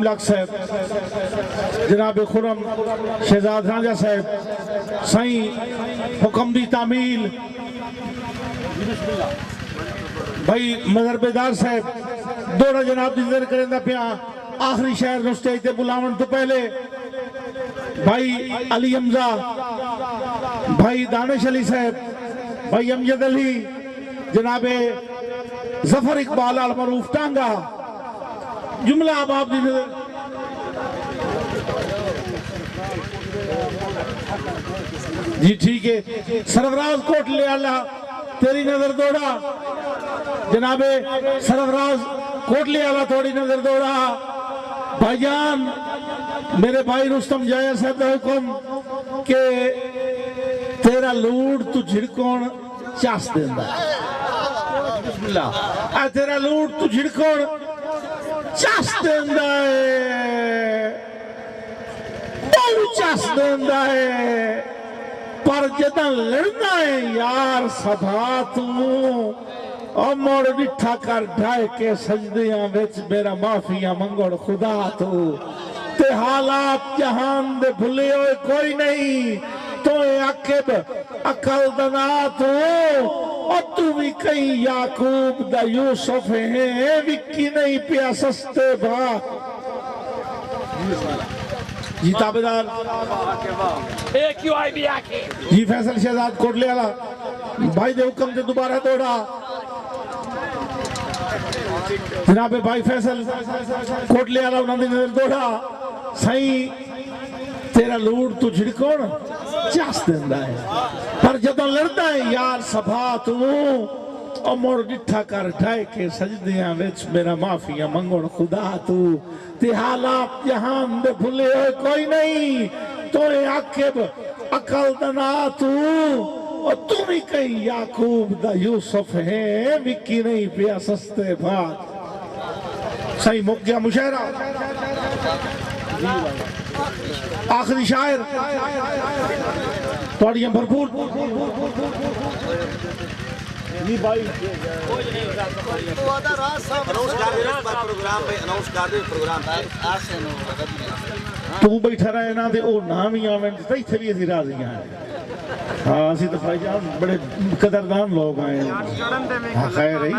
لاکھ صاحب، جناب خرم شہزاد رانجہ صاحب، سائیں حکم دی تعمیل بھائی مظہر بیدار صاحب، دوڑا جناب دی ذکر کریں دا پیا آخری شہر نو سٹیج تے بلاون تو پہلے بھائی علی حمزہ، بھائی دانش علی صاحب، بھائی امجد علی، جناب ظفر اقبال المعروف ٹانگا، جملہ آپ دی نظر جی ٹھیک ہے، سرفراز کوٹ لے اللہ تیری نظر دوڑا، جناب سرفراز کوٹ لے اللہ تھوڑی نظر دوڑا، بھائی جان میرے بھائی رستم جائے صاحب دا حکم کہ تیرا لوڑ تو جھڑکون چاس دیندہ ہے، بسم اللہ، تیرا لوڑ تو جھڑکون چاس دیندہ ہے، بہو چاس دیندہ ہے، پر جدہ لڑنا ہے یار سبھا تو اور موڑ ڈٹھا کر ڈھائے کے سجدیاں وچ میرا معافیاں منگوڑ خدا تو تے حالات جہان دے بھلے ہوئے کوئی نہیں تو عقب عقل دنا تو اور تو بھی کئی یعقوب دا یوسف ہیں وکی نہیں پیا سستے بھا جی تابدار جی فیصل شہزاد کوٹ لے آلا بھائی دے حکم دے دوبارہ دوڑا جناب بھائی فیصل کوٹ لے آلا انہوں نے نظر دوڑا سائیں تیرا لوڑ تو جھڑکون چاس دیندہ ہے پر جدوں لڑتا ہے یار سبھا تو اور موڑ ڈٹھا کر ڈھائے کے سجدیاں وچ میرا معافیاں منگوڑ خدا تو تے حالات جہان دے بھلے ہوئے کوئی نہیں تو عقب عقل دنا تو اور تم ہی کہیں یعقوب دا یوسف ہیں وکی نہیں پیا سستے بات صحیح مک گیا مشاعرہ آخری شاعر توڑیاں بھرپور جی بھائی تو بیٹھا رہے نا دے او نام ہی آمین تھی تھے بھی ایسی راضیاں ہیں ہاں اسی تو بھائی جان بڑے قدردان لوگ آئے ہیں خیر رہی